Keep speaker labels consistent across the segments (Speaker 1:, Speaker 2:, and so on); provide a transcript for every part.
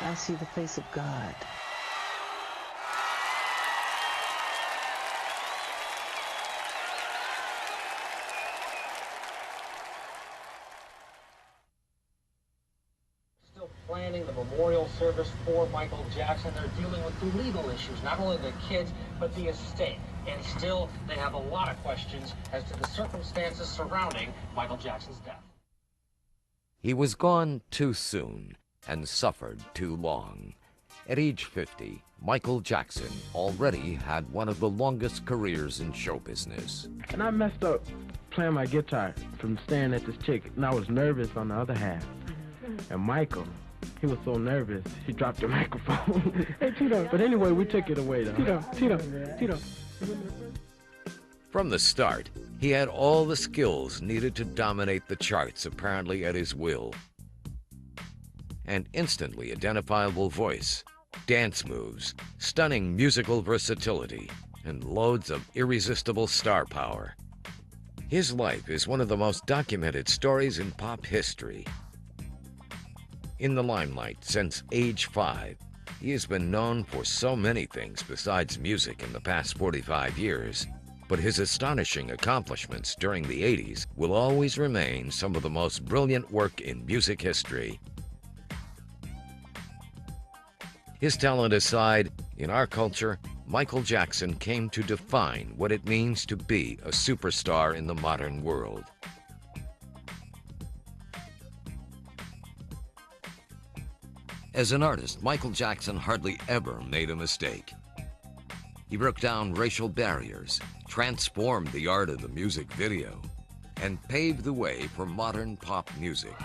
Speaker 1: I see the face of God.
Speaker 2: Still planning the memorial service for Michael Jackson. They're dealing with the legal issues, not only the kids, but the estate. And still, they have a lot of questions as to the circumstances surrounding Michael Jackson's death.
Speaker 3: He was gone too soon and suffered too long. At age 50, Michael Jackson already had one of the longest careers in show business.
Speaker 4: And I messed up playing my guitar from staring at this chick, and I was nervous on the other half. And Michael, he was so nervous, he dropped the microphone. Hey, Tito. But anyway, we took it away, though. Tito.
Speaker 3: From the start, he had all the skills needed to dominate the charts, apparently at his will. An instantly identifiable voice, dance moves, stunning musical versatility, and loads of irresistible star power. His life is one of the most documented stories in pop history. In the limelight since age 5, he has been known for so many things besides music in the past 45 years, but his astonishing accomplishments during the 80s will always remain some of the most brilliant work in music history. His talent aside, in our culture, Michael Jackson came to define what it means to be a superstar in the modern world. As an artist, Michael Jackson hardly ever made a mistake. He broke down racial barriers, transformed the art of the music video, and paved the way for modern pop music.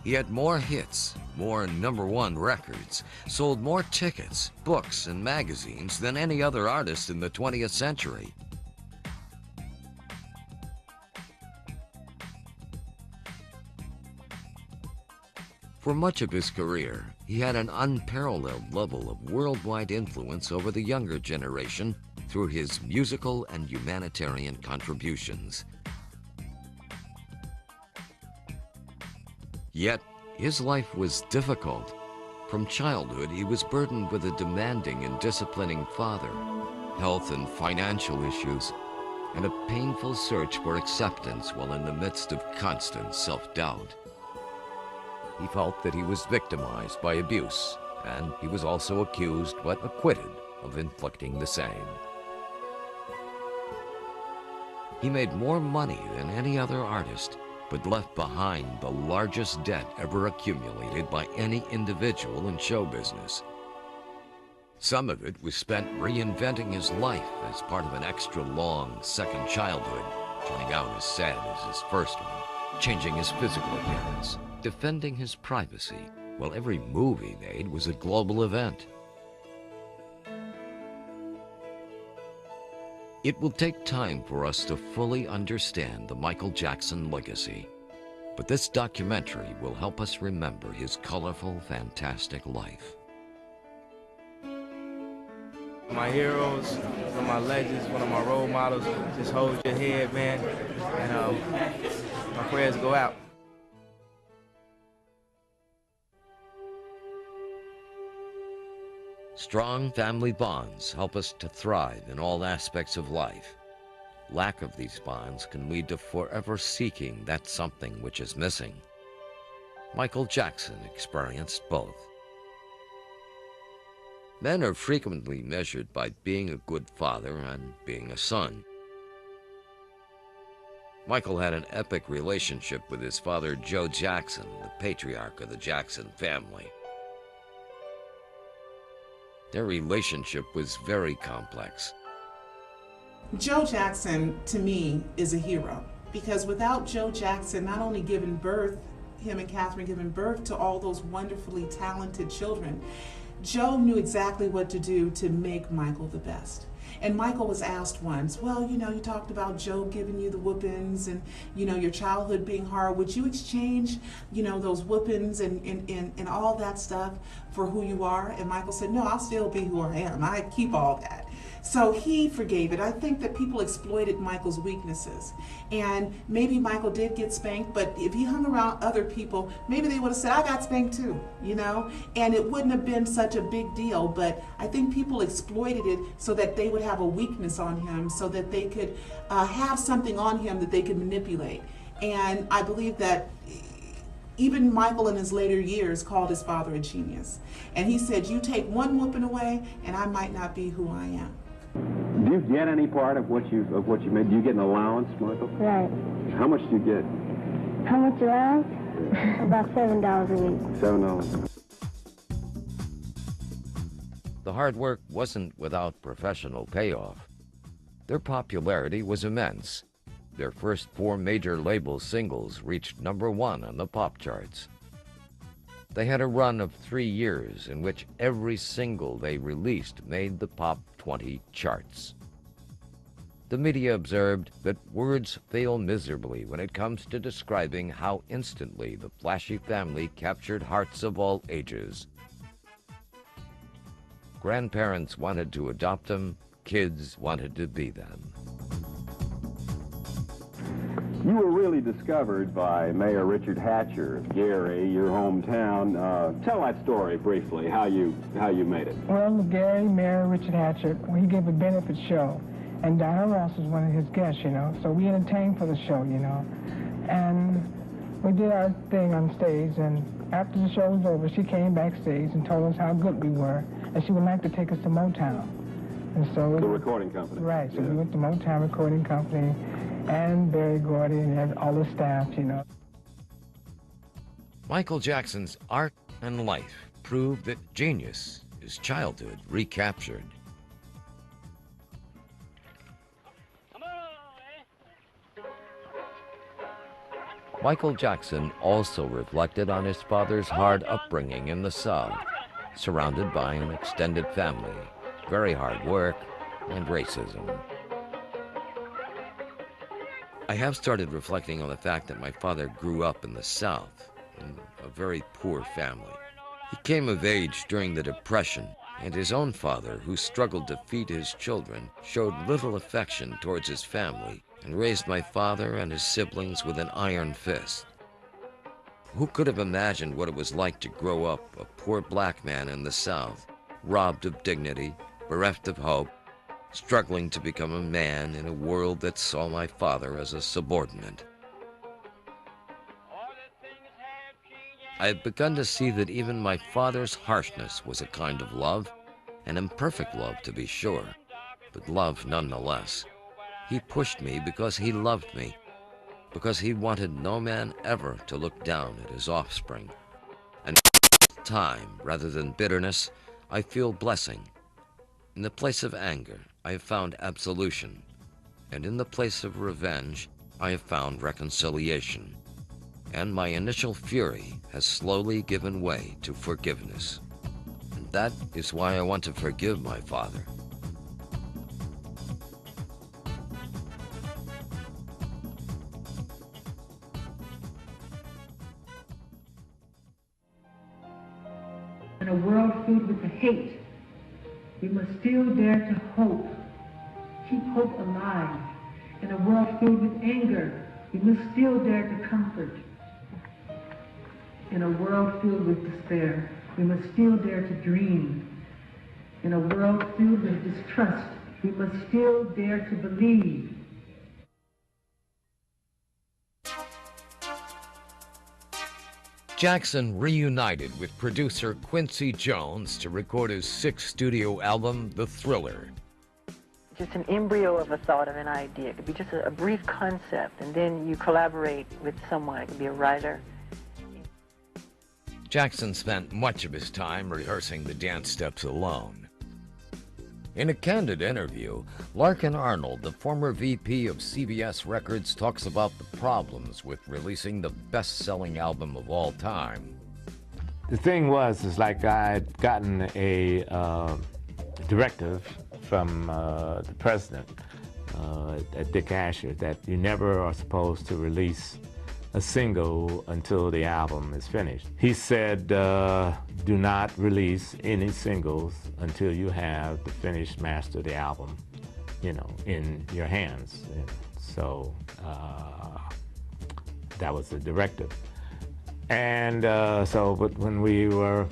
Speaker 3: He had more hits, more #1 records, sold more tickets, books, and magazines than any other artist in the 20th century. For much of his career, he had an unparalleled level of worldwide influence over the younger generation through his musical and humanitarian contributions. Yet, his life was difficult. From childhood, he was burdened with a demanding and disciplining father, health and financial issues, and a painful search for acceptance while in the midst of constant self-doubt. He felt that he was victimized by abuse, and he was also accused but acquitted of inflicting the same. He made more money than any other artist, but left behind the largest debt ever accumulated by any individual in show business. Some of it was spent reinventing his life as part of an extra long second childhood, turning out as sad as his first one, changing his physical appearance, defending his privacy, while every move he made was a global event. It will take time for us to fully understand the Michael Jackson legacy, but this documentary will help us remember his colorful, fantastic life.
Speaker 5: My heroes, one of my legends, one of my role models, just hold your head, man, and my prayers go out.
Speaker 3: Strong family bonds help us to thrive in all aspects of life. Lack of these bonds can lead to forever seeking that something which is missing. Michael Jackson experienced both. Men are frequently measured by being a good father and being a son. Michael had an epic relationship with his father, Joe Jackson, the patriarch of the Jackson family. Their relationship was very complex.
Speaker 6: Joe Jackson, to me, is a hero, because without Joe Jackson not only giving birth, him and Catherine giving birth to all those wonderfully talented children, Joe knew exactly what to do to make Michael the best. And Michael was asked once, well, you know, you talked about Joe giving you the whoopings and, you know, your childhood being hard. Would you exchange, you know, those whoopings and all that stuff for who you are? And Michael said, no, I'll still be who I am. I keep all that. So he forgave it. I think that people exploited Michael's weaknesses. And maybe Michael did get spanked, but if he hung around other people, maybe they would have said, I got spanked too, you know? And it wouldn't have been such a big deal, but I think people exploited it so that they would have a weakness on him, so that they could have something on him that they could manipulate. And I believe that even Michael in his later years called his father a genius. And he said, you take one whooping away and I might not be who I am.
Speaker 1: Do you get any part of what you made? Do you get an allowance, Michael?
Speaker 7: Right.
Speaker 1: How much do you get?
Speaker 7: How much allowance? About $7 a week.
Speaker 1: $7.
Speaker 3: The hard work wasn't without professional payoff. Their popularity was immense. Their first 4 major label singles reached #1 on the pop charts. They had a run of 3 years in which every single they released made the Pop 20 charts. The media observed that words fail miserably when it comes to describing how instantly the flashy family captured hearts of all ages. Grandparents wanted to adopt them, kids wanted to be them.
Speaker 1: You were really discovered by Mayor Richard Hatcher of Gary, your hometown. Tell that story briefly, how you made it.
Speaker 8: Well, Gary, Mayor Richard Hatcher, he gave a benefit show, and Diana Ross was one of his guests, you know. So we entertained for the show, you know, and we did our thing on stage. And after the show was over, she came backstage and told us how good we were, and she would like to take us to Motown. And so
Speaker 1: the recording company.
Speaker 8: Right. So we went to Motown Recording Company. And Barry Gordy and all the staff, you know.
Speaker 3: Michael Jackson's art and life proved that genius is childhood recaptured. Michael Jackson also reflected on his father's hard upbringing in the South, surrounded by an extended family, very hard work, and racism. I have started reflecting on the fact that my father grew up in the South, in a very poor family. He came of age during the Depression, and his own father, who struggled to feed his children, showed little affection towards his family and raised my father and his siblings with an iron fist. Who could have imagined what it was like to grow up a poor black man in the South, robbed of dignity, bereft of hope, struggling to become a man in a world that saw my father as a subordinate? I have begun to see that even my father's harshness was a kind of love, an imperfect love to be sure, but love nonetheless. He pushed me because he loved me, because he wanted no man ever to look down at his offspring. And time, rather than bitterness, I feel blessing. In the place of anger, I have found absolution, and in the place of revenge, I have found reconciliation. And my initial fury has slowly given way to forgiveness. And that is why I want to forgive my father.
Speaker 9: In a world filled with the hate, we must still dare to hope, keep hope alive. In a world filled with anger, we must still dare to comfort. In a world filled with despair, we must still dare to dream. In a world filled with distrust, we must still dare to believe.
Speaker 3: Jackson reunited with producer Quincy Jones to record his 6th studio album, The Thriller.
Speaker 10: Just an embryo of a thought, of an idea. It could be just a brief concept, and then you collaborate with someone. It could be a writer.
Speaker 3: Jackson spent much of his time rehearsing the dance steps alone. In a candid interview, Larkin Arnold, the former VP of CBS Records, talks about the problems with releasing the best-selling album of all time.
Speaker 11: The thing is like I had gotten a directive from the president at Dick Asher that you never are supposed to release a single until the album is finished. He said, do not release any singles until you have the finished master of the album, you know, in your hands. And so that was the directive. And but when we were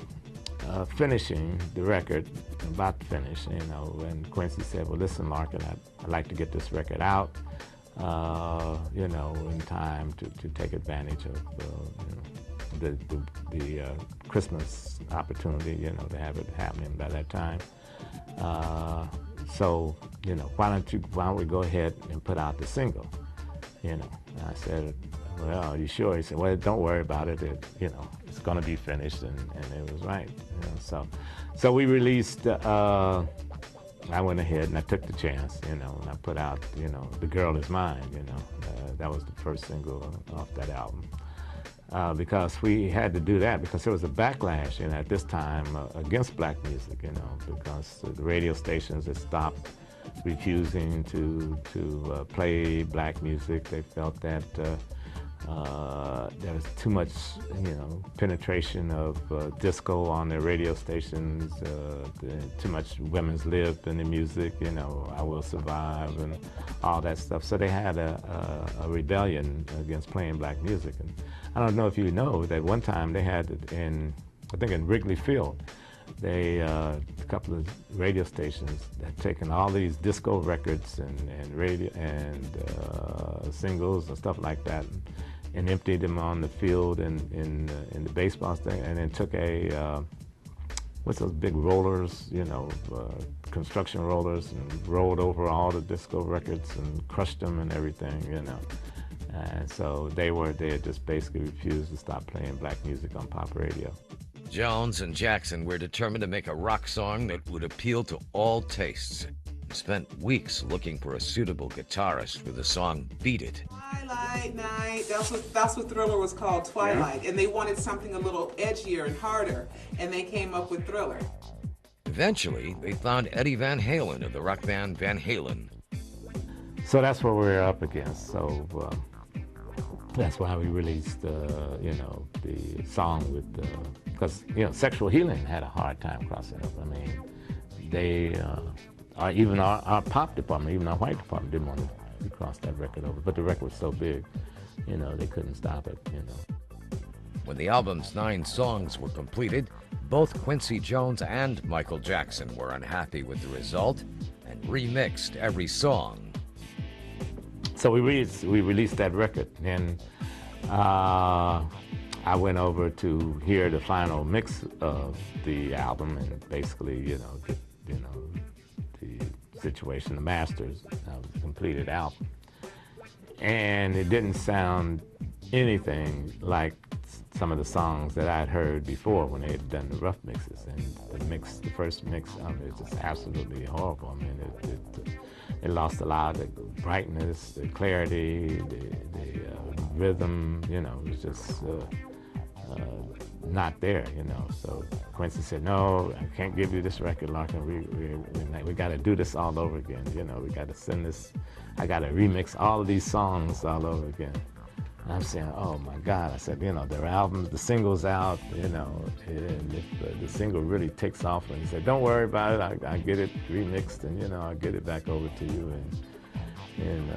Speaker 11: finishing the record, about to finish, you know, and Quincy said, well, listen, Mark, I'd like to get this record out, you know, in time to take advantage of, you know, the Christmas opportunity, you know, to have it happening by that time. So, you know, why don't we go ahead and put out the single, you know? And I said, well, are you sure? He said, well, don't worry about it. You know, it's going to be finished, and it was right. You know, so we released. I went ahead and I took the chance, you know, and I put out, you know, "The Girl Is Mine." You know, that was the first single off that album, because we had to do that because there was a backlash, you know, at this time against black music, you know, because the radio stations had stopped refusing to play black music. They felt that there was too much, you know, penetration of disco on their radio stations, too much women's lib in the music, you know, "I Will Survive" and all that stuff. So they had a rebellion against playing black music. And I don't know if you know that one time they had it in, I think in Wrigley Field, they, a couple of radio stations had taken all these disco records and radio and singles and stuff like that, and emptied them on the field in the baseball thing, and then took what's those big rollers, you know, construction rollers, and rolled over all the disco records and crushed them and everything, you know. And so they had just basically refused to stop playing black music on pop radio.
Speaker 3: Jones and Jackson were determined to make a rock song that would appeal to all tastes. Spent weeks looking for a suitable guitarist for the song "Beat It."
Speaker 6: Twilight Night, that's what Thriller was called, Twilight. Yeah. And they wanted something a little edgier and harder, and they came up with Thriller.
Speaker 3: Eventually, they found Eddie Van Halen of the rock band Van Halen.
Speaker 11: So that's what we were up against. So that's why we released, you know, the song with, because, you know, Sexual Healing had a hard time crossing up. I mean, they, even our pop department, even our white department didn't want to cross that record over. But the record was so big, you know, they couldn't stop it, you know.
Speaker 3: When the album's 9 songs were completed, both Quincy Jones and Michael Jackson were unhappy with the result and remixed every song.
Speaker 11: So we released that record, and I went over to hear the final mix of the album, and basically, you know, the situation, the masters of the completed album, and it didn't sound anything like some of the songs that I'd heard before when they had done the rough mixes. And the first mix of it is just absolutely horrible. I mean, it lost a lot of the brightness, the clarity, the rhythm, you know, it was just not there, you know. So Quincy said, no, I can't give you this record, Larkin. We got to do this all over again, you know. We got to send this, I got to remix all of these songs all over again. And I'm saying, oh my God, I said, you know, their albums, the single's out, you know, and if the single really takes off, and he said, don't worry about it, I get it remixed, and, you know, I'll get it back over to you in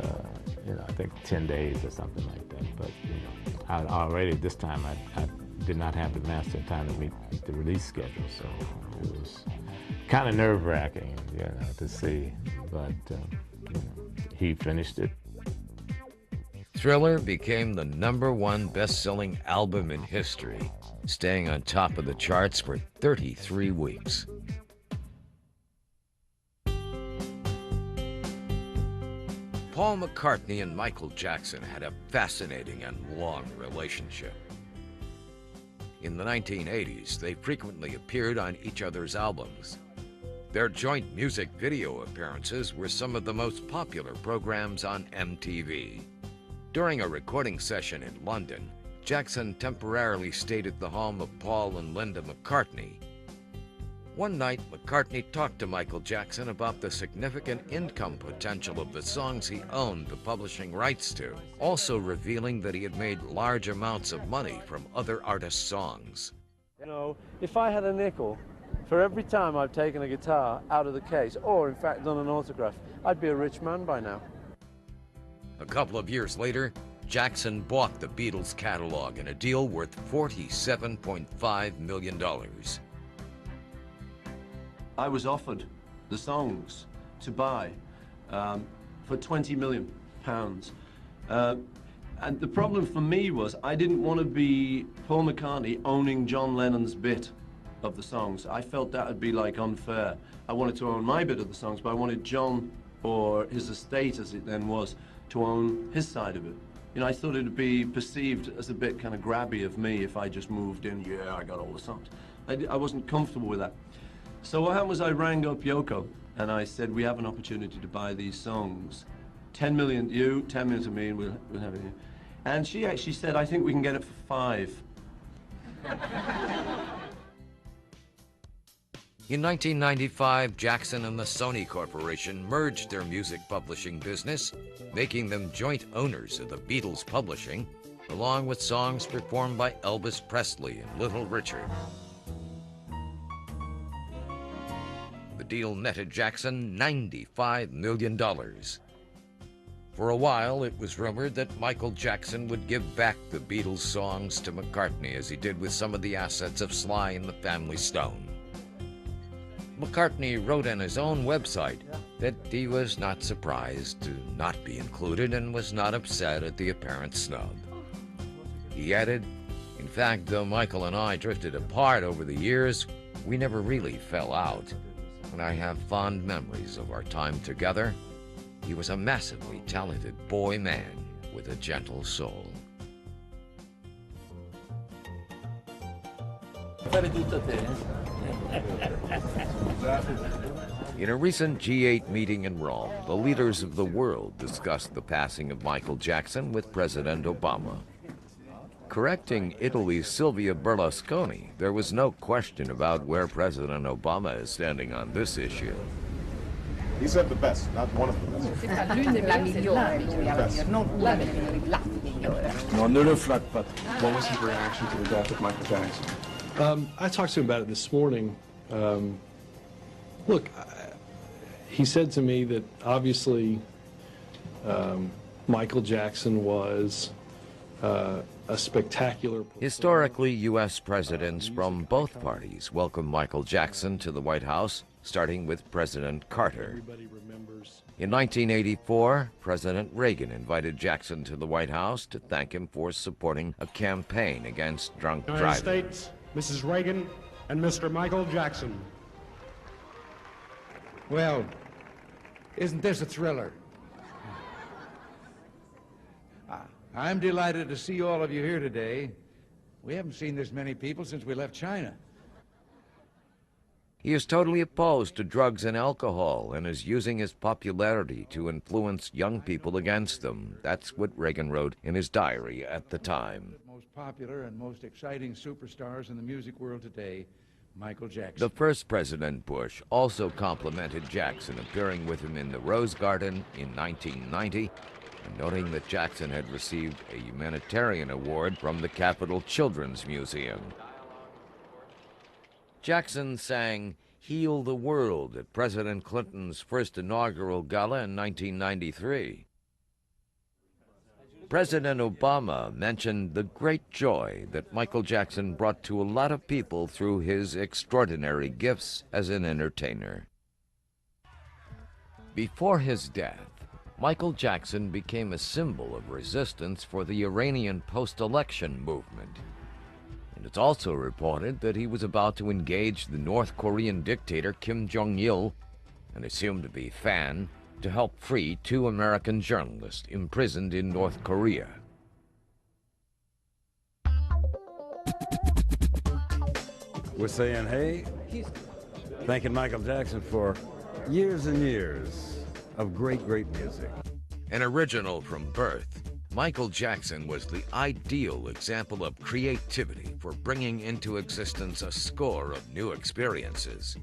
Speaker 11: you know, I think 10 days or something like that. But, you know, I already, this time, I did not have the master in time to meet the release schedule, so it was kind of nerve-wracking, you know, to see, but, you know, he finished it.
Speaker 3: Thriller became the #1 best-selling album in history, staying on top of the charts for 33 weeks. Paul McCartney and Michael Jackson had a fascinating and long relationship. In the 1980s, they frequently appeared on each other's albums. Their joint music video appearances were some of the most popular programs on MTV. During a recording session in London, Jackson temporarily stayed at the home of Paul and Linda McCartney. One night, McCartney talked to Michael Jackson about the significant income potential of the songs he owned the publishing rights to, also revealing that he had made large amounts of money from other artists' songs.
Speaker 12: You know, if I had a nickel for every time I've taken a guitar out of the case, or in fact done an autograph, I'd be a rich man by now.
Speaker 3: A couple of years later, Jackson bought the Beatles catalog in a deal worth $47.5 million.
Speaker 13: I was offered the songs to buy for £20 million. And the problem for me was I didn't want to be Paul McCartney owning John Lennon's bit of the songs. I felt that would be like unfair. I wanted to own my bit of the songs, but I wanted John, or his estate as it then was, to own his side of it. You know, I thought it would be perceived as a bit kind of grabby of me if I just moved in, yeah, I got all the songs. I wasn't comfortable with that. So what happened was I rang up Yoko and I said, we have an opportunity to buy these songs. 10 million to you, 10 million to me, and we'll have it here. And she actually said, I think we can get it for 5.
Speaker 3: In 1995, Jackson and the Sony Corporation merged their music publishing business, making them joint owners of the Beatles publishing, along with songs performed by Elvis Presley and Little Richard. The deal netted Jackson $95 million. For a while, it was rumored that Michael Jackson would give back the Beatles songs to McCartney, as he did with some of the assets of Sly and the Family Stone. McCartney wrote on his own website that he was not surprised to not be included and was not upset at the apparent snub. He added, "In fact, though Michael and I drifted apart over the years, we never really fell out, and I have fond memories of our time together. He was a massively talented boy man with a gentle soul." In a recent G8 meeting in Rome, the leaders of the world discussed the passing of Michael Jackson with President Obama. Correcting Italy's Silvio Berlusconi, there was no question about where President Obama is standing on this issue.
Speaker 14: He said the best, not one of the best.
Speaker 15: What was his reaction to the death of Michael Jackson? I talked to him about it this morning. Look, he said to me that obviously Michael Jackson was a spectacular...
Speaker 3: Historically, U.S. presidents from both parties welcomed Michael Jackson to the White House, starting with President Carter. In 1984, President Reagan invited Jackson to the White House to thank him for supporting a campaign against drunk driving.
Speaker 16: United States, Mrs. Reagan, and Mr. Michael Jackson.
Speaker 17: Well, isn't this a thriller? I'm delighted to see all of you here today. We haven't seen this many people since we left China.
Speaker 3: He is totally opposed to drugs and alcohol and is using his popularity to influence young people against them. That's what Reagan wrote in his diary at the time.
Speaker 17: The most popular and most exciting superstars in the music world today, Michael Jackson.
Speaker 3: The first President Bush also complimented Jackson, appearing with him in the Rose Garden in 1990, and noting that Jackson had received a humanitarian award from the Capitol Children's Museum. Jackson sang "Heal the World" at President Clinton's first inaugural gala in 1993. President Obama mentioned the great joy that Michael Jackson brought to a lot of people through his extraordinary gifts as an entertainer. Before his death, Michael Jackson became a symbol of resistance for the Iranian post-election movement. And it's also reported that he was about to engage the North Korean dictator Kim Jong-il, an assumed-to-be fan, to help free 2 American journalists imprisoned in North Korea.
Speaker 18: We're saying, hey, thanking Michael Jackson for years and years of great, great music.
Speaker 3: An original from birth, Michael Jackson was the ideal example of creativity for bringing into existence a score of new experiences.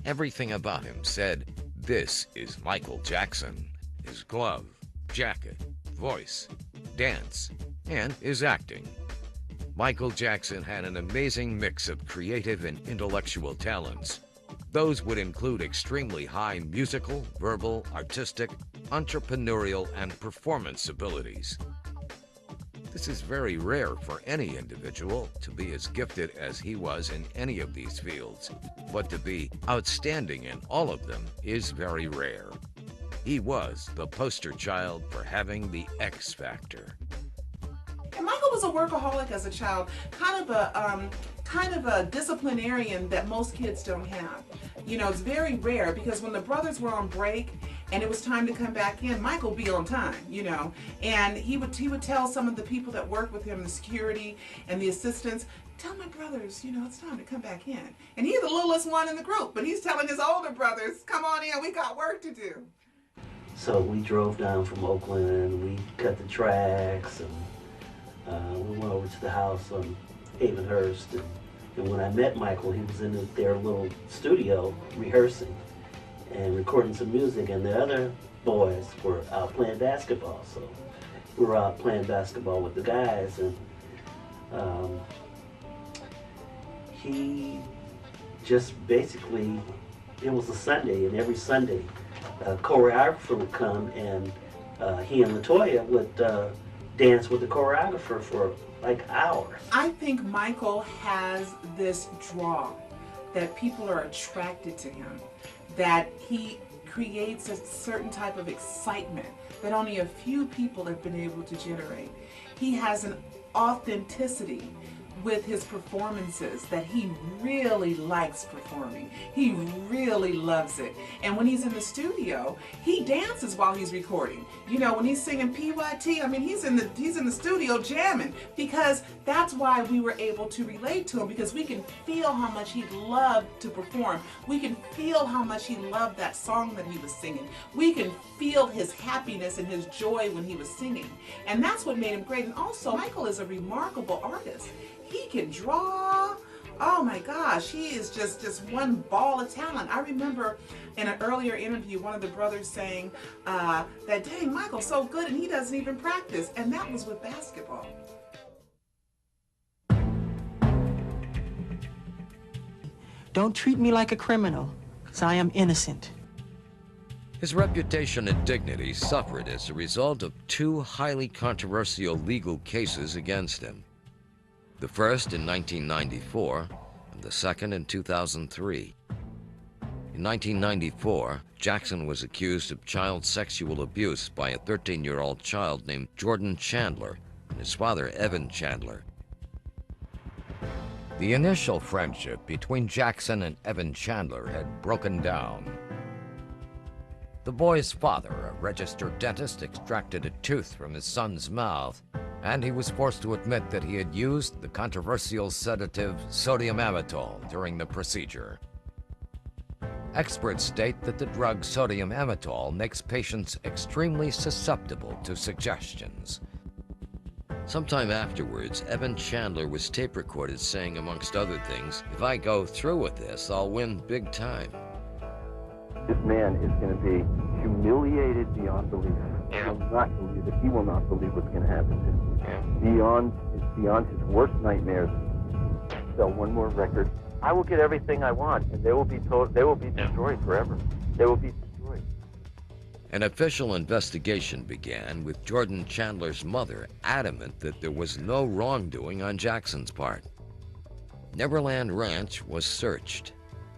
Speaker 3: Everything about him said, "This is Michael Jackson." His glove, jacket, voice, dance, and his acting. Michael Jackson had an amazing mix of creative and intellectual talents. Those would include extremely high musical, verbal, artistic, entrepreneurial, and performance abilities. This is very rare for any individual to be as gifted as he was in any of these fields, but to be outstanding in all of them is very rare. He was the poster child for having the X factor.
Speaker 6: And Michael was a workaholic as a child, kind of a disciplinarian that most kids don't have. You know, it's very rare because when the brothers were on break and it was time to come back in, Michael would be on time, you know. And he would tell some of the people that worked with him, the security and the assistants, "Tell my brothers, you know, it's time to come back in." And he's the littlest one in the group, but he's telling his older brothers, "Come on in, we got work to do."
Speaker 19: So we drove down from Oakland, we cut the tracks, and we went over to the house on Havenhurst. And when I met Michael, he was in their little studio rehearsing and recording some music, and the other boys were out playing basketball. So we were out playing basketball with the guys, and he just basically, it was a Sunday, and every Sunday a choreographer would come, and he and LaToya would dance with the choreographer for like hours.
Speaker 6: I think Michael has this draw that people are attracted to him, that he creates a certain type of excitement that only a few people have been able to generate. He has an authenticity with his performances that he really likes performing. He really loves it. And when he's in the studio, he dances while he's recording. You know, when he's singing PYT, I mean, he's in the studio jamming, because that's why we were able to relate to him, because we can feel how much he loved to perform. We can feel how much he loved that song that he was singing. We can feel his happiness and his joy when he was singing. And that's what made him great. And also, Michael is a remarkable artist. He can draw. Oh my gosh, he is just one ball of talent. I remember in an earlier interview, one of the brothers saying that, dang, Michael's so good and he doesn't even practice. And that was with basketball.
Speaker 20: Don't treat me like a criminal, because I am innocent.
Speaker 3: His reputation and dignity suffered as a result of two highly controversial legal cases against him. The first in 1994, and the second in 2003. In 1994, Jackson was accused of child sexual abuse by a 13-year-old child named Jordan Chandler and his father, Evan Chandler. The initial friendship between Jackson and Evan Chandler had broken down. The boy's father, a registered dentist, extracted a tooth from his son's mouth, and he was forced to admit that he had used the controversial sedative sodium amytal during the procedure. Experts state that the drug sodium amytal makes patients extremely susceptible to suggestions. Sometime afterwards, Evan Chandler was tape recorded saying, amongst other things, "If I go through with this, I'll win big time."
Speaker 21: This man is going to be humiliated beyond belief. He will not believe it. He will not believe what's going to happen to him. It's beyond his worst nightmares. Sell one more record. I will get everything I want, and they will be destroyed forever. They will be destroyed.
Speaker 3: An official investigation began with Jordan Chandler's mother adamant that there was no wrongdoing on Jackson's part. Neverland Ranch was searched.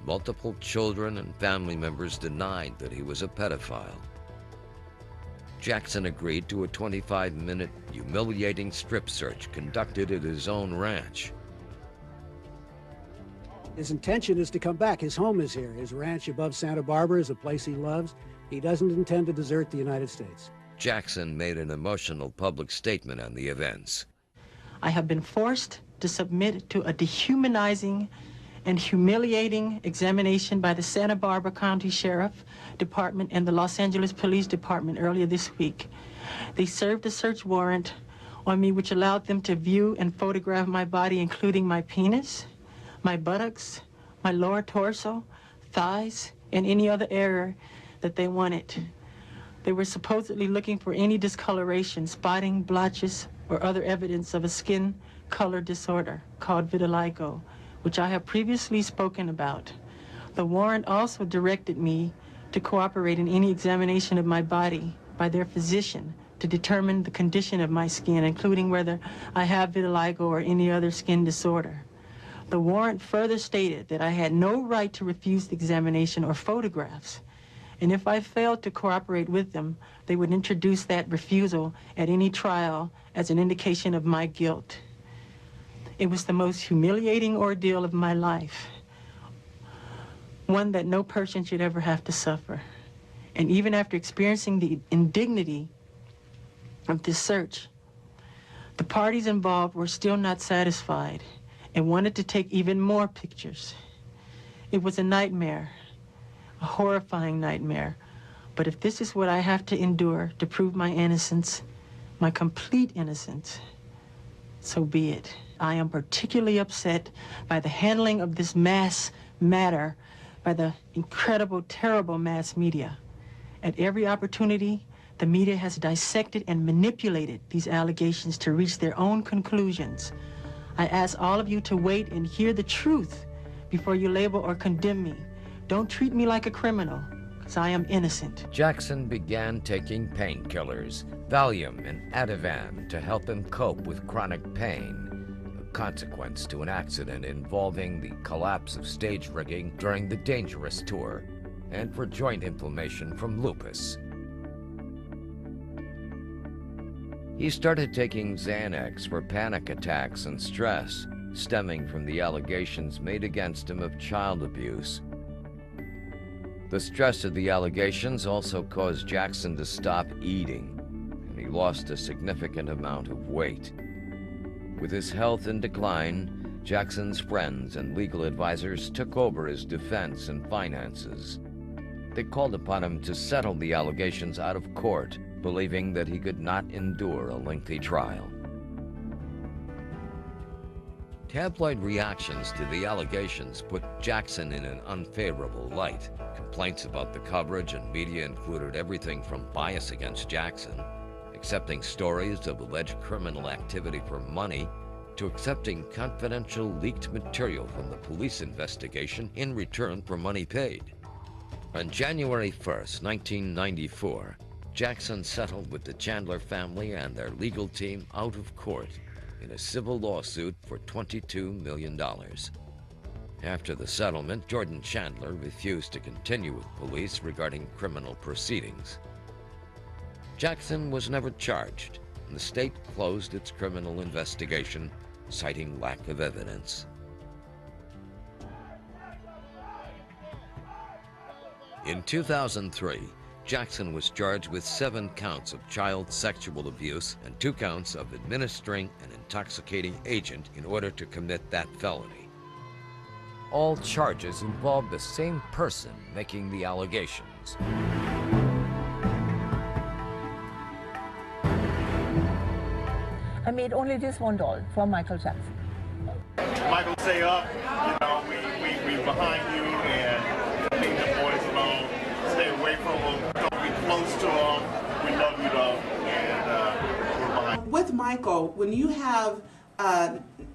Speaker 3: Multiple children and family members denied that he was a pedophile. Jackson agreed to a 25-minute humiliating strip search conducted at his own ranch.
Speaker 22: His intention is to come back. His home is here. His ranch above Santa Barbara is a place he loves. He doesn't intend to desert the United States.
Speaker 3: Jackson made an emotional public statement on the events.
Speaker 20: I have been forced to submit to a dehumanizing and humiliating examination by the Santa Barbara County Sheriff Department and the Los Angeles Police Department earlier this week. They served a search warrant on me which allowed them to view and photograph my body, including my penis, my buttocks, my lower torso, thighs, and any other area that they wanted. They were supposedly looking for any discoloration, spotting, blotches, or other evidence of a skin color disorder called vitiligo, which I have previously spoken about. The warrant also directed me to cooperate in any examination of my body by their physician to determine the condition of my skin, including whether I have vitiligo or any other skin disorder. The warrant further stated that I had no right to refuse the examination or photographs, and if I failed to cooperate with them, they would introduce that refusal at any trial as an indication of my guilt. It was the most humiliating ordeal of my life, one that no person should ever have to suffer. And even after experiencing the indignity of this search, the parties involved were still not satisfied and wanted to take even more pictures. It was a nightmare, a horrifying nightmare. But if this is what I have to endure to prove my innocence, my complete innocence, so be it. I am particularly upset by the handling of this mass matter by the incredible, terrible mass media. At every opportunity, the media has dissected and manipulated these allegations to reach their own conclusions. I ask all of you to wait and hear the truth before you label or condemn me. Don't treat me like a criminal, because I am innocent.
Speaker 3: Jackson began taking painkillers, Valium and Ativan, to help him cope with chronic pain, a consequence to an accident involving the collapse of stage rigging during the Dangerous tour, and for joint inflammation from lupus. He started taking Xanax for panic attacks and stress, stemming from the allegations made against him of child abuse. The stress of the allegations also caused Jackson to stop eating, and he lost a significant amount of weight. With his health in decline, Jackson's friends and legal advisors took over his defense and finances. They called upon him to settle the allegations out of court, believing that he could not endure a lengthy trial. Tabloid reactions to the allegations put Jackson in an unfavorable light. Complaints about the coverage and media included everything from bias against Jackson, accepting stories of alleged criminal activity for money, to accepting confidential leaked material from the police investigation in return for money paid. On January 1st, 1994, Jackson settled with the Chandler family and their legal team out of court in a civil lawsuit for $22 million. After the settlement, Jordan Chandler refused to continue with police regarding criminal proceedings. Jackson was never charged, and the state closed its criminal investigation, citing lack of evidence. In 2003, Jackson was charged with 7 counts of child sexual abuse and 2 counts of administering an intoxicating agent in order to commit that felony. All charges involved the same person making the allegations.
Speaker 2: I made only this one doll for Michael Jackson.
Speaker 14: Michael, stay up. You know, we're behind you, and leave the boys alone. Stay away from them. Don't be close to them. We love you, though, and we're behind you.
Speaker 6: With Michael, when you have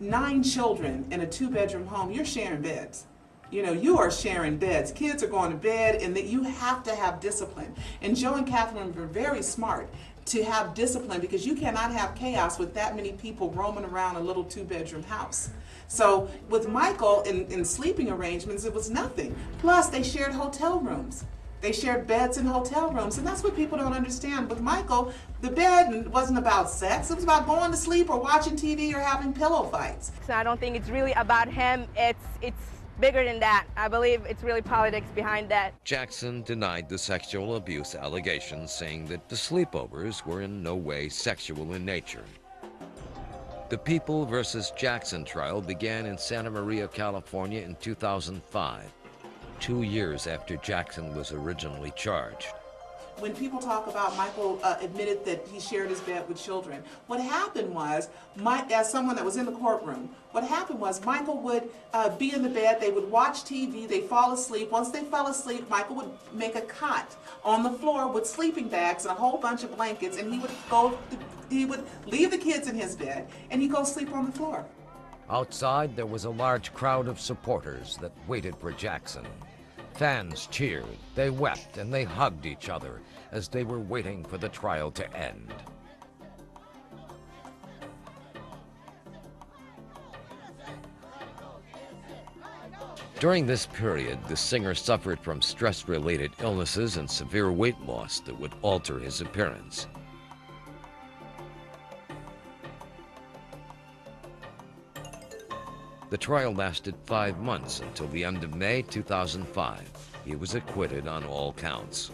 Speaker 6: 9 children in a 2-bedroom home, you're sharing beds. You know, you are sharing beds. Kids are going to bed, and that you have to have discipline. And Joe and Catherine were very smart to have discipline, because you cannot have chaos with that many people roaming around a little 2-bedroom house. So with Michael in sleeping arrangements, it was nothing. Plus, they shared hotel rooms. They shared beds in hotel rooms, and that's what people don't understand. With Michael, the bed wasn't about sex. It was about going to sleep or watching TV or having pillow fights.
Speaker 4: So I don't think it's really about him. It's bigger than that. I believe it's really politics behind that.
Speaker 3: Jackson denied the sexual abuse allegations, saying that the sleepovers were in no way sexual in nature. The People versus Jackson trial began in Santa Maria, California in 2005, 2 years after Jackson was originally charged.
Speaker 6: When people talk about Michael admitted that he shared his bed with children, what happened was, as someone that was in the courtroom, what happened was Michael would be in the bed, they would watch TV, they'd fall asleep. Once they fell asleep, Michael would make a cot on the floor with sleeping bags and a whole bunch of blankets, and he would leave the kids in his bed, and he'd go sleep on the floor.
Speaker 3: Outside, there was a large crowd of supporters that waited for Jackson. Fans cheered, they wept, and they hugged each other as they were waiting for the trial to end. During this period, the singer suffered from stress-related illnesses and severe weight loss that would alter his appearance. The trial lasted 5 months until the end of May 2005. He was acquitted on all counts.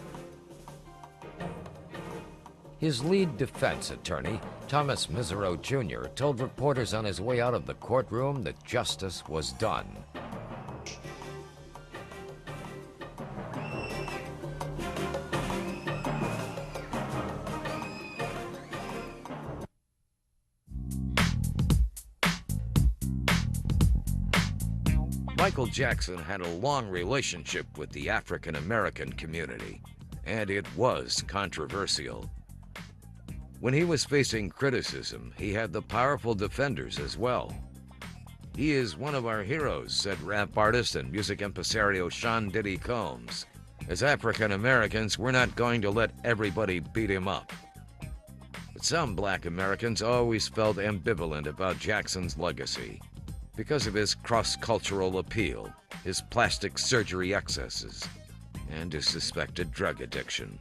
Speaker 3: His lead defense attorney, Thomas Misereau Jr., told reporters on his way out of the courtroom that justice was done. Michael Jackson had a long relationship with the African American community, and it was controversial. When he was facing criticism, he had the powerful defenders as well. "He is one of our heroes," said rap artist and music impresario Sean Diddy Combs. "As African Americans, we're not going to let everybody beat him up." But some Black Americans always felt ambivalent about Jackson's legacy, because of his cross-cultural appeal, his plastic surgery excesses, and his suspected drug addiction.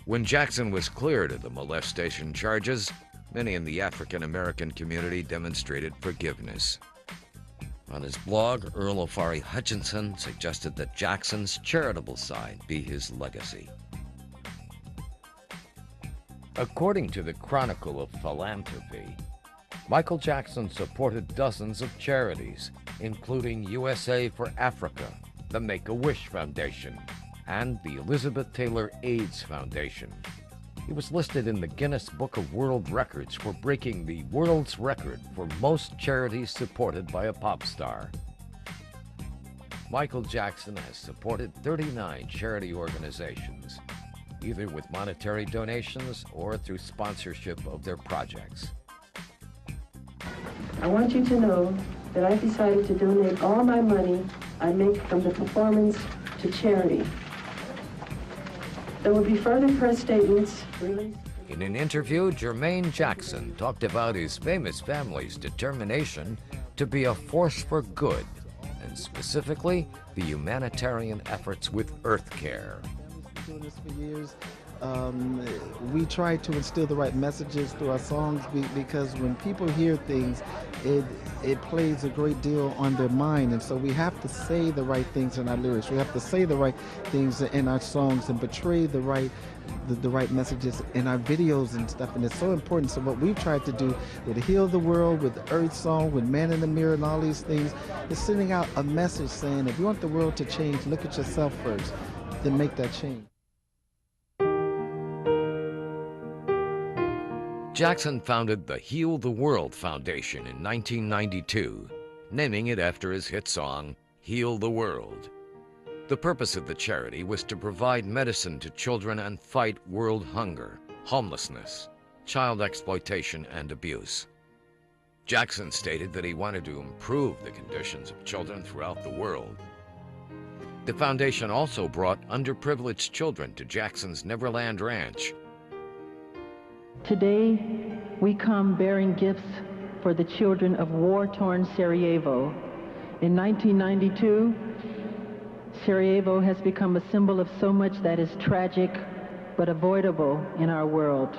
Speaker 3: When Jackson was cleared of the molestation charges, many in the African-American community demonstrated forgiveness. On his blog, Earl Ofari Hutchinson suggested that Jackson's charitable side be his legacy. According to the Chronicle of Philanthropy, Michael Jackson supported dozens of charities, including USA for Africa, the Make-A-Wish Foundation, and the Elizabeth Taylor AIDS Foundation. He was listed in the Guinness Book of World Records for breaking the world's record for most charities supported by a pop star. Michael Jackson has supported 39 charity organizations, either with monetary donations or through sponsorship of their projects.
Speaker 10: I want you to know that I've decided to donate all my money I make from the performance to charity. There will be further press statements released.
Speaker 3: In an interview, Jermaine Jackson talked about his famous family's determination to be a force for good, and specifically the humanitarian efforts with Earth Care.
Speaker 5: Doing this for years. We try to instill the right messages through our songs because when people hear things, it plays a great deal on their mind, and so we have to say the right things in our lyrics. We have to say the right things in our songs and portray the right messages in our videos and stuff, and it's so important. So what we've tried to do with Heal the World, with the Earth Song, with Man in the Mirror and all these things, is sending out a message saying if you want the world to change, look at yourself first, then make that change.
Speaker 3: Jackson founded the Heal the World Foundation in 1992, naming it after his hit song, Heal the World. The purpose of the charity was to provide medicine to children and fight world hunger, homelessness, child exploitation, and abuse. Jackson stated that he wanted to improve the conditions of children throughout the world. The foundation also brought underprivileged children to Jackson's Neverland Ranch.
Speaker 10: Today, we come bearing gifts for the children of war-torn Sarajevo. In 1992, Sarajevo has become a symbol of so much that is tragic but avoidable in our world.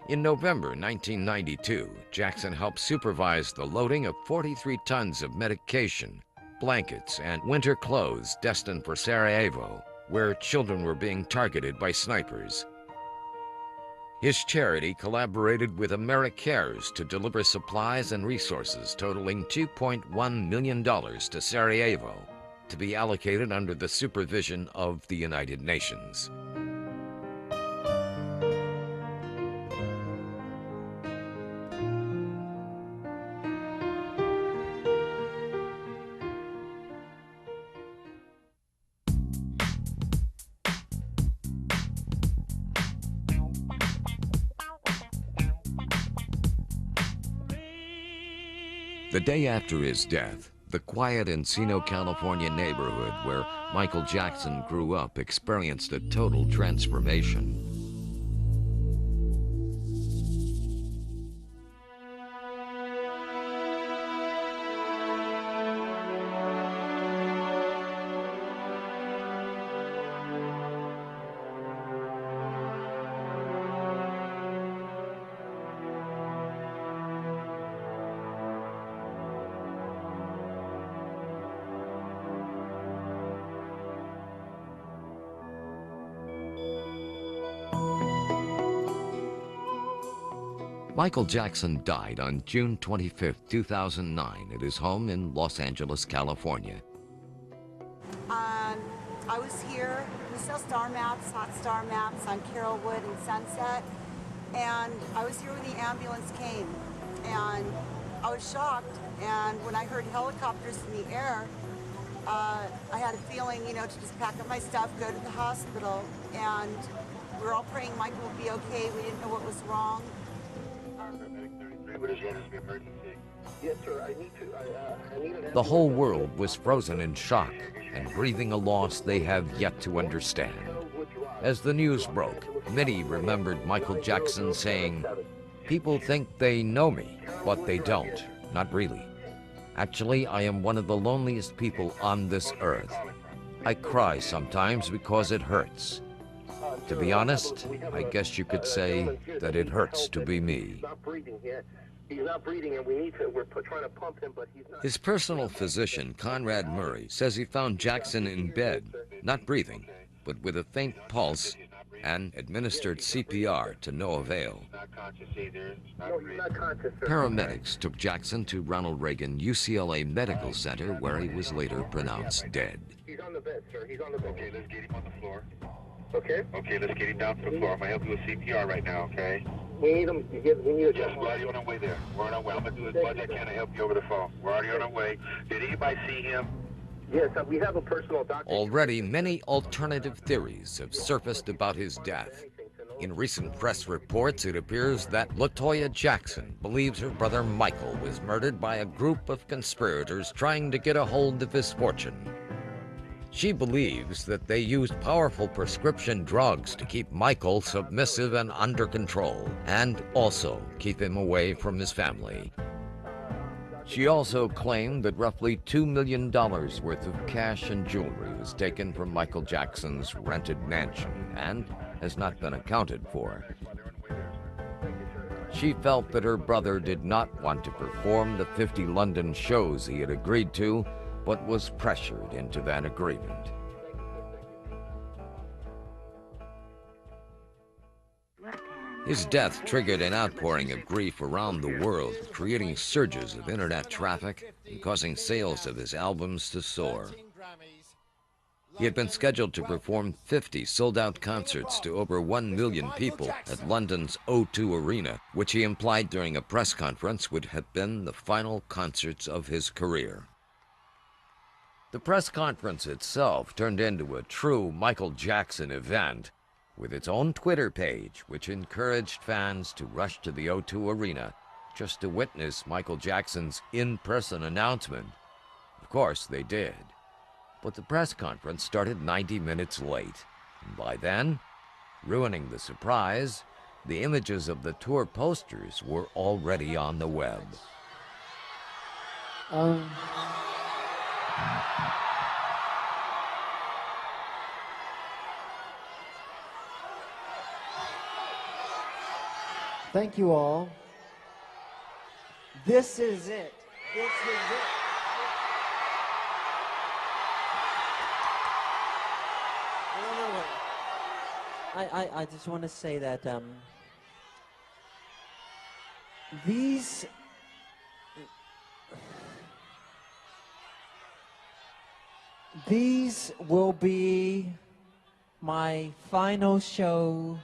Speaker 3: In November 1992, Jackson helped supervise the loading of 43 tons of medication, blankets, and winter clothes destined for Sarajevo, where children were being targeted by snipers. His charity collaborated with América to deliver supplies and resources totaling $2.1 million to Sarajevo, to be allocated under the supervision of the United Nations. The day after his death, the quiet Encino, California neighborhood where Michael Jackson grew up experienced a total transformation. Michael Jackson died on June 25, 2009 at his home in Los Angeles, California.
Speaker 1: I was here, we sell star maps, hot star maps on Carrollwood and Sunset, and I was here when the ambulance came, and I was shocked, and when I heard helicopters in the air, I had a feeling, you know, to just pack up my stuff, go to the hospital, and we were all praying Michael would be okay. We didn't know what was wrong.
Speaker 21: Yes, sir.
Speaker 3: The whole world was frozen in shock and grieving a loss they have yet to understand. As the news broke, many remembered Michael Jackson saying, "People think they know me, but they don't, not really. Actually, I am one of the loneliest people on this earth. I cry sometimes because it hurts. To be honest, I guess you could say that it hurts to be me."
Speaker 21: He's not breathing, and we're trying to pump him, but he's not.
Speaker 3: His personal physician, Conrad Murray, says he found Jackson in bed, not breathing, but with a faint pulse, and administered CPR to no avail. Paramedics took Jackson to Ronald Reagan UCLA Medical Center, where he was later pronounced dead.
Speaker 21: He's on the bed, sir. He's on the bed. Okay, let's get him on the floor. Okay? Okay, let's get him down to the floor. I'm going to help you with CPR right now, okay? We need him. We need a... Yes, we're already on our way there. We're on our way. I'm going to do as much as I can to help you over the phone. We're already on our way. Did anybody see him? Yes, we have a personal doctor.
Speaker 3: Already, many alternative theories have surfaced about his death. In recent press reports, it appears that LaToya Jackson believes her brother Michael was murdered by a group of conspirators trying to get a hold of his fortune. She believes that they used powerful prescription drugs to keep Michael submissive and under control, and also keep him away from his family. She also claimed that roughly $2 million worth of cash and jewelry was taken from Michael Jackson's rented mansion and has not been accounted for. She felt that her brother did not want to perform the 50 London shows he had agreed to, but was pressured into that agreement. His death triggered an outpouring of grief around the world, creating surges of internet traffic and causing sales of his albums to soar. He had been scheduled to perform 50 sold-out concerts to over 1 million people at London's O2 Arena, which he implied during a press conference would have been the final concerts of his career. The press conference itself turned into a true Michael Jackson event, with its own Twitter page, which encouraged fans to rush to the O2 Arena just to witness Michael Jackson's in-person announcement. Of course, they did. But the press conference started 90 minutes late, and by then, ruining the surprise, the images of the tour posters were already on the web.
Speaker 7: Thank you all. This is it. This is it. I just want to say that These will be my final show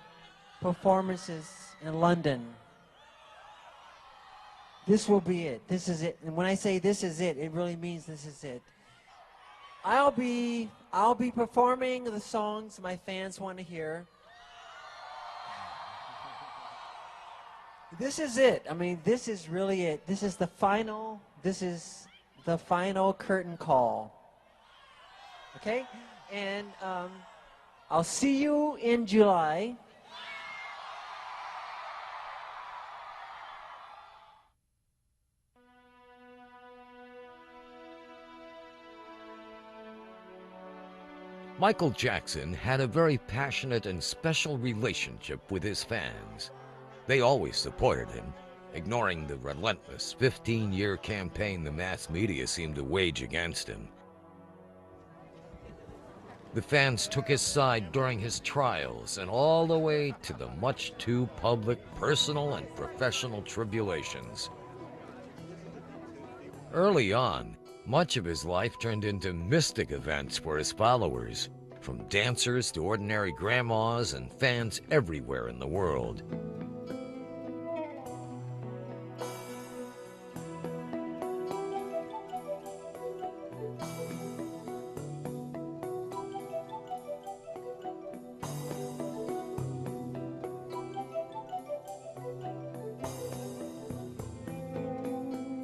Speaker 7: performances in London. This will be it. This is it. And when I say this is it, it really means this is it. I'll be performing the songs my fans want to hear. This is it. I mean, this is really it. This is the final curtain call. Okay? And I'll see you in July.
Speaker 3: Michael Jackson had a very passionate and special relationship with his fans. They always supported him, ignoring the relentless 15-year campaign the mass media seemed to wage against him. The fans took his side during his trials and all the way to the much too public personal and professional tribulations. Early on, much of his life turned into mystic events for his followers, from dancers to ordinary grandmas and fans everywhere in the world.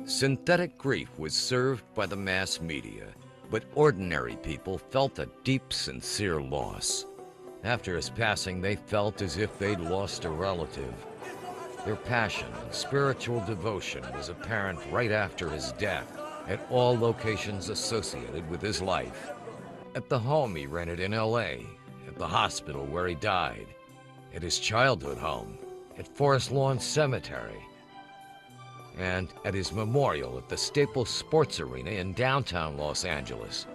Speaker 3: Synthetic grief was served by the mass media, but ordinary people felt a deep, sincere loss. After his passing, they felt as if they'd lost a relative. Their passion and spiritual devotion was apparent right after his death at all locations associated with his life. At the home he rented in LA, at the hospital where he died, at his childhood home, at Forest Lawn Cemetery, and at his memorial at the Staples Sports Arena in downtown Los Angeles.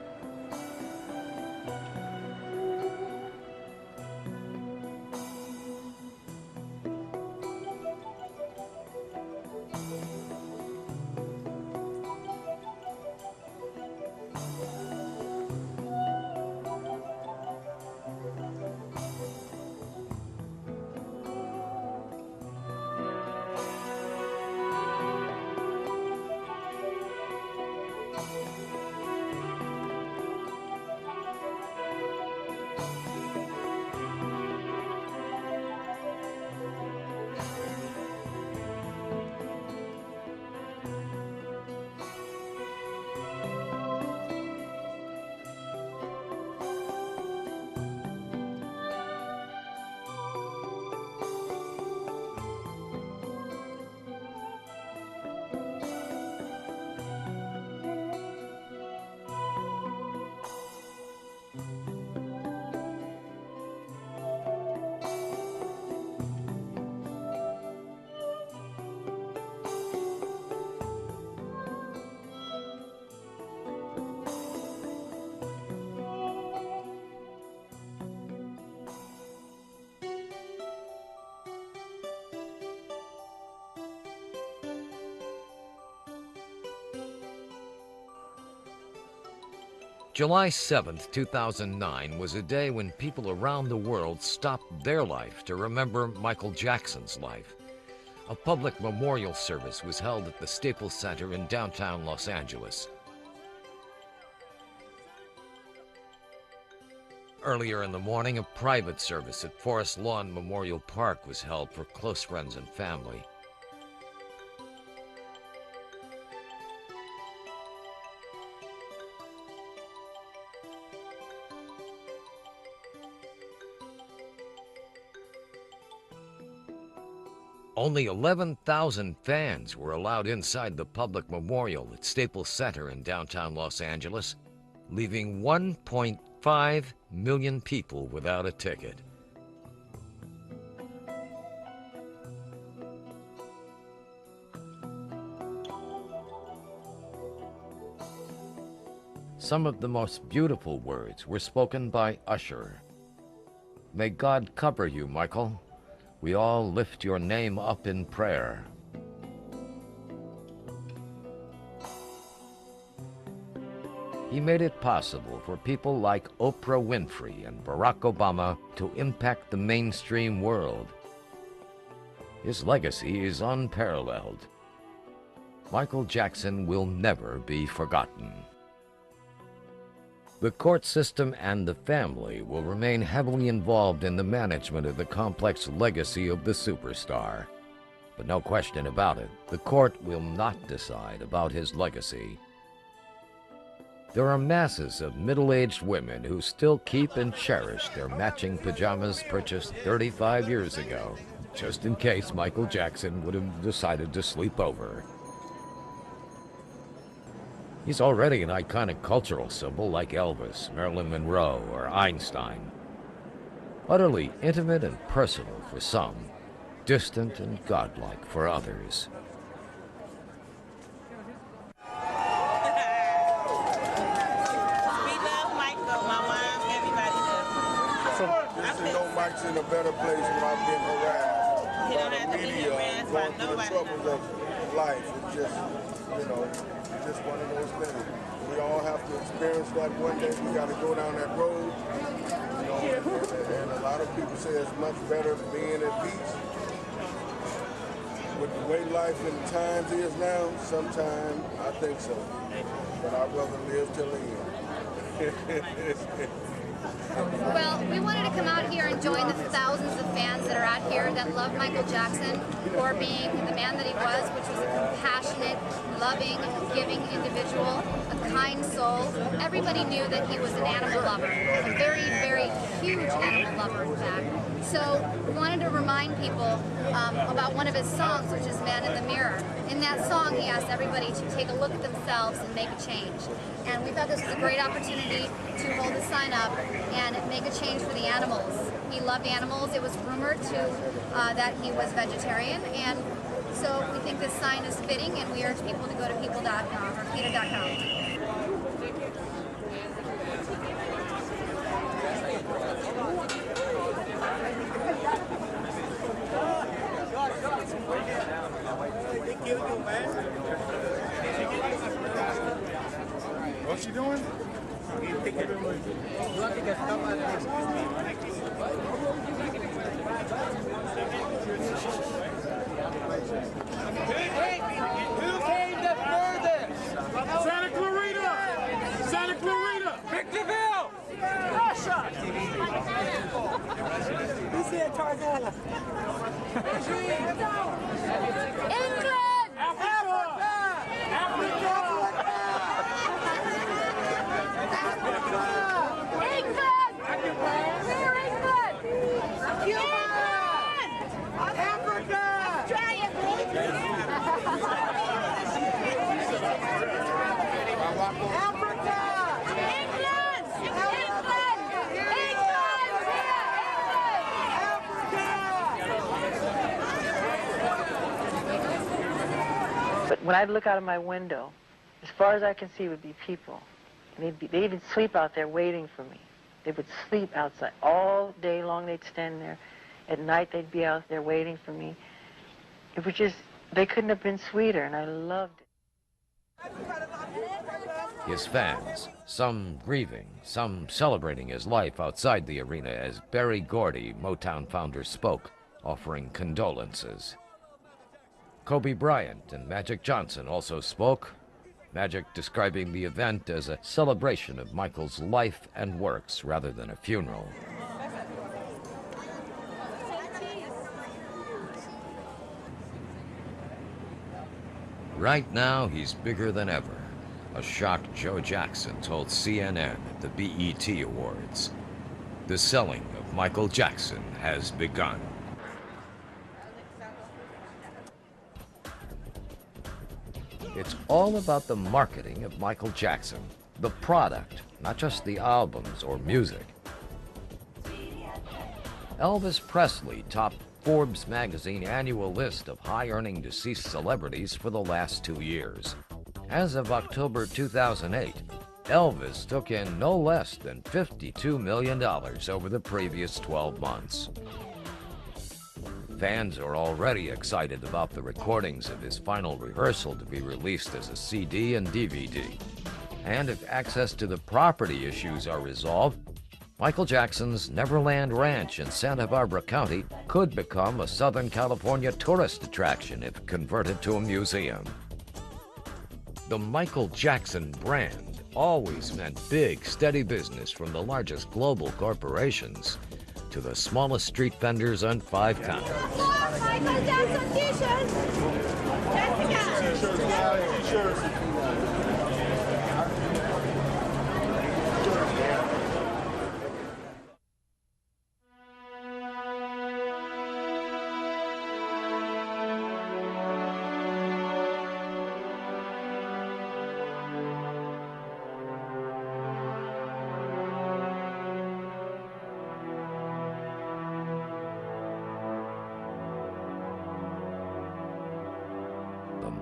Speaker 3: July 7th, 2009 was a day when people around the world stopped their life to remember Michael Jackson's life. A public memorial service was held at the Staples Center in downtown Los Angeles. Earlier in the morning, a private service at Forest Lawn Memorial Park was held for close friends and family. Only 11,000 fans were allowed inside the public memorial at Staples Center in downtown Los Angeles, leaving 1.5 million people without a ticket. Some of the most beautiful words were spoken by Usher. "May God cover you, Michael. We all lift your name up in prayer." he made it possible for people like Oprah Winfrey and Barack Obama to impact the mainstream world. His legacy is unparalleled. Michael Jackson will never be forgotten. The court system and the family will remain heavily involved in the management of the complex legacy of the superstar. But no question about it, the court will not decide about his legacy. There are masses of middle-aged women who still keep and cherish their matching pajamas purchased 35 years ago, just in case Michael Jackson would have decided to sleep over. He's already an iconic cultural symbol like Elvis, Marilyn Monroe, or Einstein. Utterly intimate and personal for some, distant and godlike for others.
Speaker 8: Mike's in a better place without being harassed by the media, going through the troubles of life. It's just, you know, just one of those things. We all have to experience that one day. We got to go down that road, you know, and a lot of people say it's much better being at peace. With the way life and times is now, sometimes I think so. But I'd rather live till the end.
Speaker 9: Well, we wanted to come out here and join the thousands of fans that are out here that love Michael Jackson for being the man that he was, which was a compassionate, loving, giving individual, a kind soul. Everybody knew that he was an animal lover, a very, very huge animal lover, in fact. So we wanted to remind people about one of his songs, which is Man in the Mirror. In that song, he asked everybody to take a look at themselves and make a change. And we thought this was a great opportunity to hold the sign up and make a change for the animals. He loved animals. It was rumored that he was vegetarian, and so we think this sign is fitting, and we urge people to go to people.com or peter.com.
Speaker 8: What's she doing?
Speaker 23: Who came the furthest? Santa Clarita! Santa Clarita! Victorville! Russia!
Speaker 9: Who's here, Tarzana? England!
Speaker 23: Africa!
Speaker 10: But when I look out of my window, as far as I can see would be people. And they'd even sleep out there waiting for me. They would sleep outside. All day long they'd stand there. At night they'd be out there waiting for me. It was just, they couldn't have been sweeter, and I loved it.
Speaker 3: His fans, some grieving, some celebrating his life outside the arena as Berry Gordy, Motown founder, spoke, offering condolences. Kobe Bryant and Magic Johnson also spoke, Magic describing the event as a celebration of Michael's life and works rather than a funeral. Right now, he's bigger than ever. A shocked Joe Jackson told CNN at the BET Awards. The selling of Michael Jackson has begun. It's all about the marketing of Michael Jackson, the product, not just the albums or music. Elvis Presley topped Forbes magazine annual list of high-earning deceased celebrities for the last 2 years. As of October 2008, Elvis took in no less than $52 million over the previous 12 months. Fans are already excited about the recordings of his final rehearsal to be released as a CD and DVD. And if access to the property issues are resolved, Michael Jackson's Neverland Ranch in Santa Barbara County could become a Southern California tourist attraction if converted to a museum. The Michael Jackson brand always meant big, steady business from the largest global corporations to the smallest street vendors on 5 continents.
Speaker 23: Michael Jackson t-shirts! Jessica!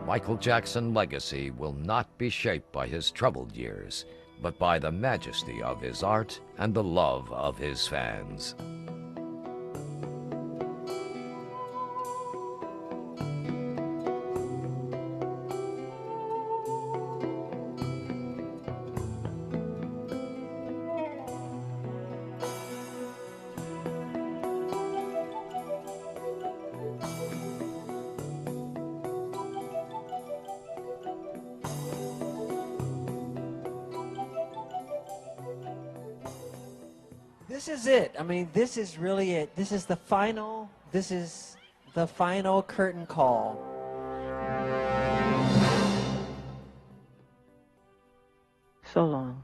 Speaker 3: Michael Jackson legacy will not be shaped by his troubled years, but by the majesty of his art and the love of his fans.
Speaker 7: This is it. I mean, this is really it. This is the final curtain call.
Speaker 10: So long.